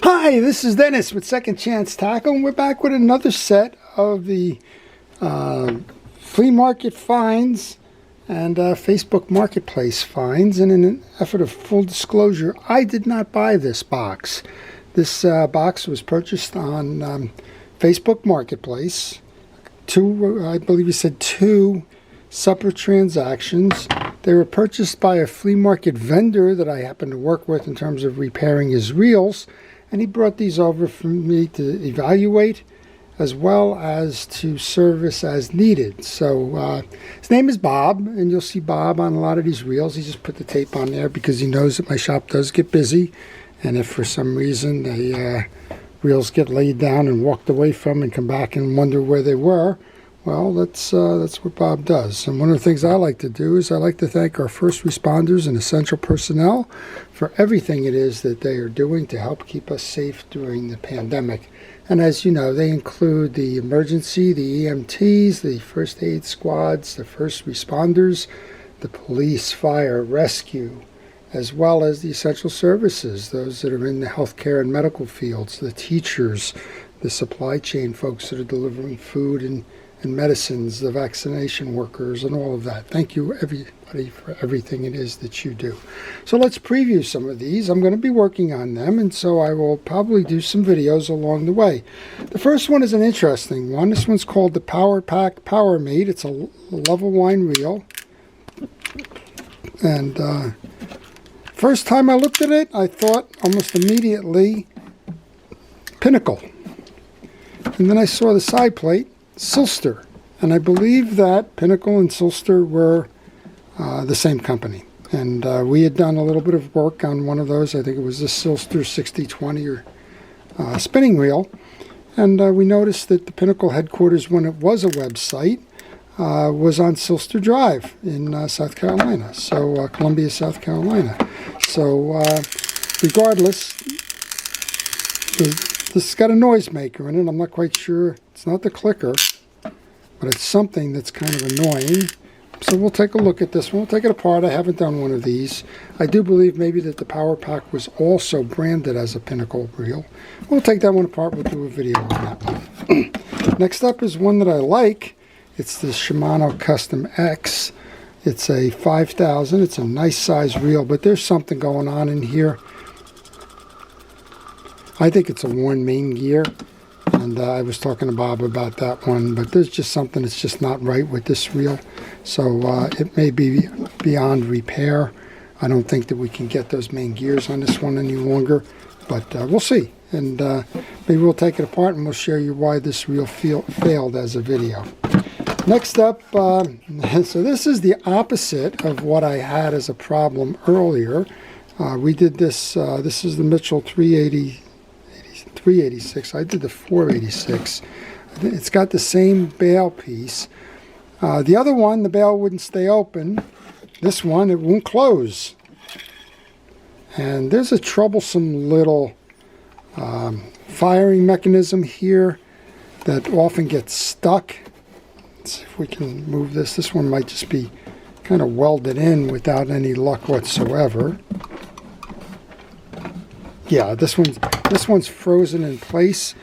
Hi, this is Dennis with Second Chance Tackle, and we're back with another set of the flea market finds and Facebook Marketplace finds. And in an effort of full disclosure, I did not buy this box. This box was purchased on Facebook Marketplace. I believe you said two separate transactions. They were purchased by a flea market vendor that I happen to work with in terms of repairing his reels. And he brought these over for me to evaluate as well as to service as needed. So his name is Bob, and you'll see Bob on a lot of these reels. He just put the tape on there because he knows that my shop does get busy. And if for some reason the reels get laid down and walked away from and come back and wonder where they were, well, that's what Bob does. And one of the things I like to do is I like to thank our first responders and essential personnel for everything it is that they are doing to help keep us safe during the pandemic. And as you know, they include the emergency, the EMTs, the first aid squads, the first responders, the police, fire, rescue, as well as the essential services, those that are in the healthcare and medical fields, the teachers, the supply chain folks that are delivering food and medicines, the vaccination workers, and all of that. Thank you, everybody, for everything it is that you do. So let's preview some of these. I'm going to be working on them, and so I will probably do some videos along the way. The first one is an interesting one. This one's called the Power Pack Power Mate. It's a level line reel. And first time I looked at it, I thought almost immediately Pinnacle. And then I saw the side plate, Silster, and I believe that Pinnacle and Silster were the same company. And we had done a little bit of work on one of those. I think it was the Silster 6020 or spinning reel. And we noticed that the Pinnacle headquarters, when it was a website, was on Silster Drive in South Carolina, so Columbia, South Carolina. So regardless, this has got a noisemaker in it. I'm not quite sure. It's not the clicker, but it's something that's kind of annoying. So we'll take a look at this one. We'll take it apart. I haven't done one of these. I do believe maybe that the Power Pack was also branded as a Pinnacle reel. We'll take that one apart. We'll do a video on that one. Next up is one that I like. It's the Shimano Custom X. It's a 5000. It's a nice size reel, but there's something going on in here. I think it's a worn main gear. And I was talking to Bob about that one, but there's just something that's just not right with this reel. So it may be beyond repair. I don't think that we can get those main gears on this one any longer, but we'll see. And maybe we'll take it apart and we'll show you why this reel failed as a video. Next up, so this is the opposite of what I had as a problem earlier. We did this, this is the Mitchell 386. I did the 486. It's got the same bail piece. The other one, the bail wouldn't stay open. This one, it won't close. And there's a troublesome little firing mechanism here that often gets stuck. Let's see if we can move this. This one might just be kind of welded in without any luck whatsoever. Yeah, this one's frozen in place.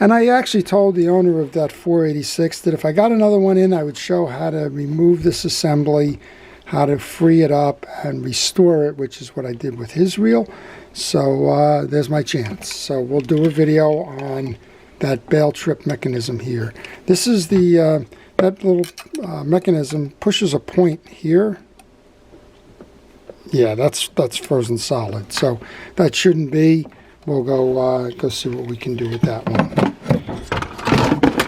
And I actually told the owner of that 486 that if I got another one in, I would show how to remove this assembly, how to free it up and restore it, which is what I did with his reel. So there's my chance. So we'll do a video on that bail trip mechanism here. This is the, that little mechanism pushes a point here. Yeah, that's frozen solid, so that shouldn't be. We'll go see what we can do with that one.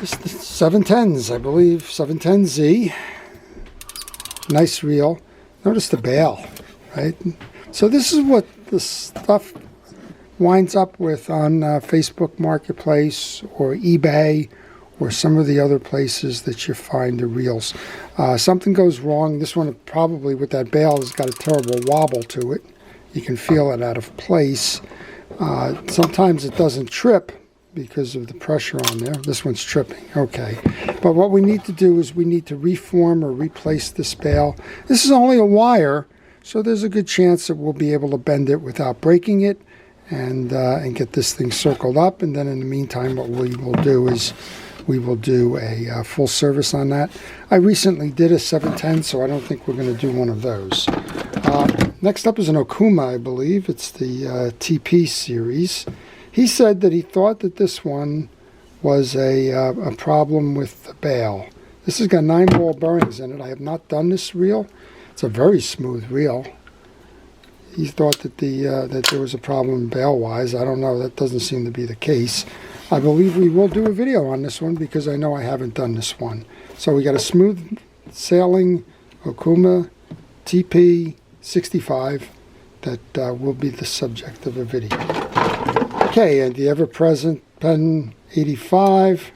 This is the 710s, I believe, 710Z. Nice reel. Notice the bail, right? So this is what the stuff winds up with on Facebook Marketplace or eBay or some of the other places that you find the reels. Something goes wrong. This one probably with that bail has got a terrible wobble to it. You can feel it out of place. Sometimes it doesn't trip because of the pressure on there. This one's tripping. Okay. But what we need to do is we need to reform or replace this bail. This is only a wire, so there's a good chance that we'll be able to bend it without breaking it. and get this thing circled up. And then in the meantime, what we will do is we will do a full service on that. I recently did a 710, so I don't think we're going to do one of those. Next up is an Okuma, I believe. It's the TP series. He said that he thought that this one was a problem with the bail. This has got 9 ball bearings in it. I have not done this reel. It's a very smooth reel. He thought that that there was a problem bail-wise. I don't know. That doesn't seem to be the case. I believe we will do a video on this one because I know I haven't done this one. So we got a smooth sailing Okuma TP 65 that will be the subject of a video. Okay, and the ever-present Pen 85.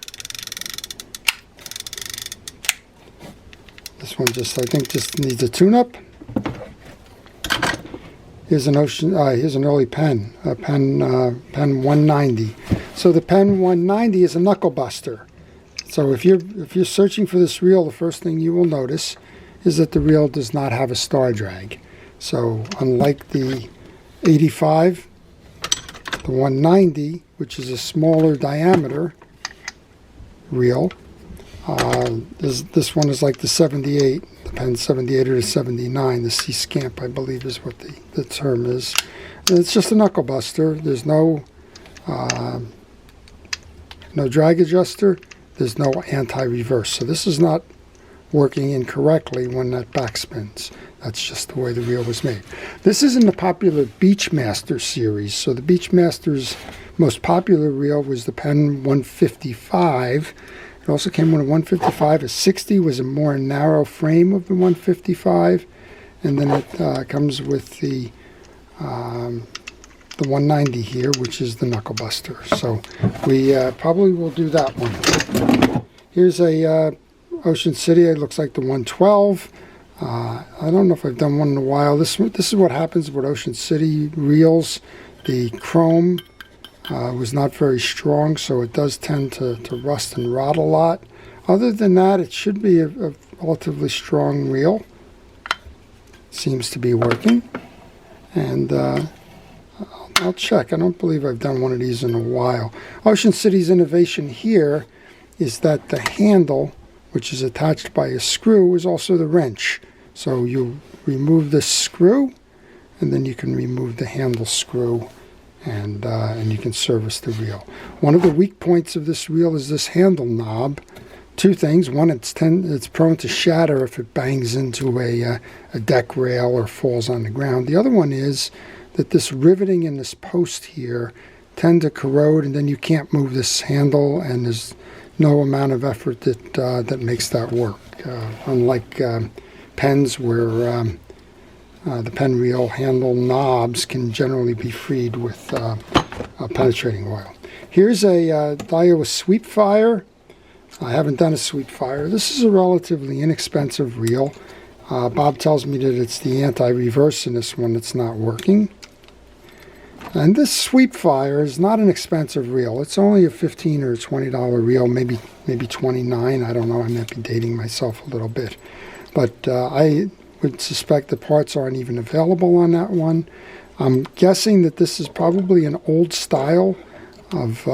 This one I think just needs a tune-up. Here's an early pen, pen 190. So the pen 190 is a knuckle buster. So if you're searching for this reel, the first thing you will notice is that the reel does not have a star drag. So unlike the 85, the 190, which is a smaller diameter reel, this one is like the 78, the pen 78 or the 79, the C-Scamp, I believe is what the term is. And it's just a knuckle buster. There's no drag adjuster. There's no anti-reverse. So this is not working incorrectly when that backspins. That's just the way the reel was made. This is in the popular Beachmaster series. So the Beachmaster's most popular reel was the Pen 155. It also came with a 155. A 60 was a more narrow frame of the 155. And then it comes with the 190 here, which is the knuckle buster. So we probably will do that one. Here's a Ocean City. It looks like the 112. I don't know if I've done one in a while. This is what happens with Ocean City reels. The chrome was not very strong, so it does tend to rust and rot a lot. Other than that, it should be a relatively strong reel. Seems to be working. And I'll check. I don't believe I've done one of these in a while. Ocean City's innovation here is that the handle, which is attached by a screw, is also the wrench. So you remove this screw, and then you can remove the handle screw, and you can service the reel. One of the weak points of this reel is this handle knob. Two things. One, it's prone to shatter if it bangs into a deck rail or falls on the ground. The other one is that this riveting in this post here tend to corrode, and then you can't move this handle, and there's no amount of effort that makes that work. Unlike pens where the pen reel handle knobs can generally be freed with penetrating oil. Here's a Daiwa Sweep Fire. I haven't done a Sweep Fire. This is a relatively inexpensive reel. Bob tells me that it's the anti-reverse in this one that's not working. And this Sweep Fire is not an expensive reel. It's only a $15 or $20 reel, maybe $29. I don't know. I might be dating myself a little bit. But I would suspect the parts aren't even available on that one. I'm guessing that this is probably an old style of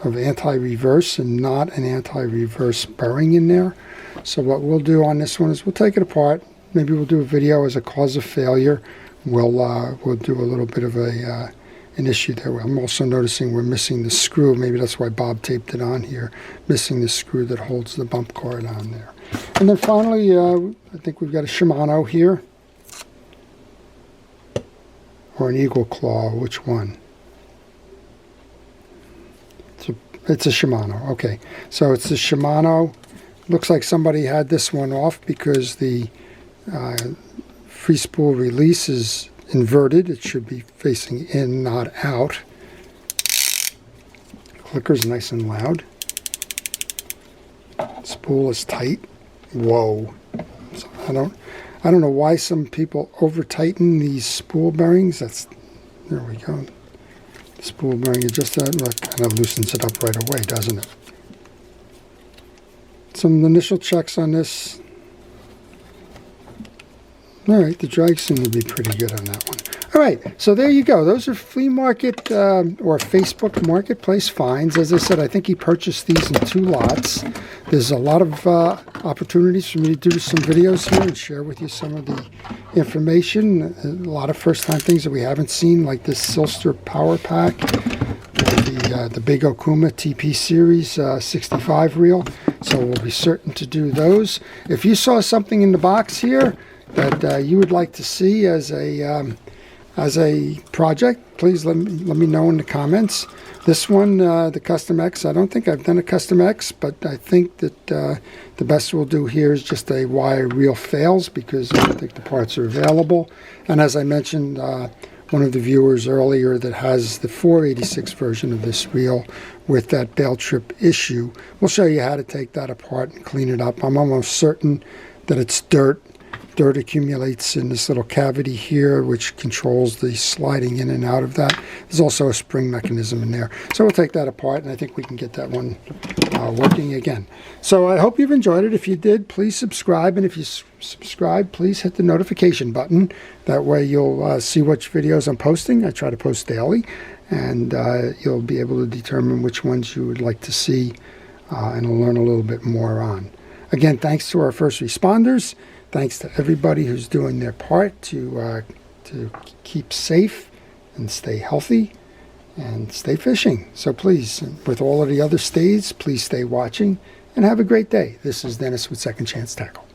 anti-reverse and not an anti-reverse bearing in there. So what we'll do on this one is we'll take it apart. Maybe we'll do a video as a cause of failure. We'll do a little bit of an issue there. I'm also noticing we're missing the screw. Maybe that's why Bob taped it on here. Missing the screw that holds the bump cord on there. And then finally, I think we've got a Shimano here. Or an Eagle Claw, which one? It's a Shimano, okay. So it's the Shimano. Looks like somebody had this one off because the free spool release is inverted. It should be facing in, not out. Clicker's nice and loud. Spool is tight. Whoa. So I don't know why some people over tighten these spool bearings. There we go. The spool bearing adjuster kind of loosens it up right away, doesn't it? Some initial checks on this. All right, the drags seem to be pretty good on that one. All right, so there you go. Those are flea market or Facebook marketplace finds. As I said, I think he purchased these in 2 lots. There's a lot of opportunities for me to do some videos here and share with you some of the information. A lot of first-time things that we haven't seen, like this Silster Power Pack, or the Big Okuma TP Series 65 reel. So we'll be certain to do those. If you saw something in the box here that you would like to see as a project, please let me know in the comments. This one, the Custom X, I don't think I've done a Custom X, but I think that the best we'll do here is just a why reel fails, because I don't think the parts are available. And as I mentioned, one of the viewers earlier that has the 486 version of this reel with that bail trip issue, we'll show you how to take that apart and clean it up. I'm almost certain that it's dirt. Dirt accumulates in this little cavity here, which controls the sliding in and out of that. There's also a spring mechanism in there. So we'll take that apart, and I think we can get that one working again. So I hope you've enjoyed it. If you did, please subscribe. And if you subscribe, please hit the notification button. That way you'll see which videos I'm posting. I try to post daily. And you'll be able to determine which ones you would like to see and learn a little bit more on. Again, thanks to our first responders. Thanks to everybody who's doing their part to keep safe and stay healthy and stay fishing. So please, with all of the other stays, please stay watching and have a great day. This is Dennis with Second Chance Tackle.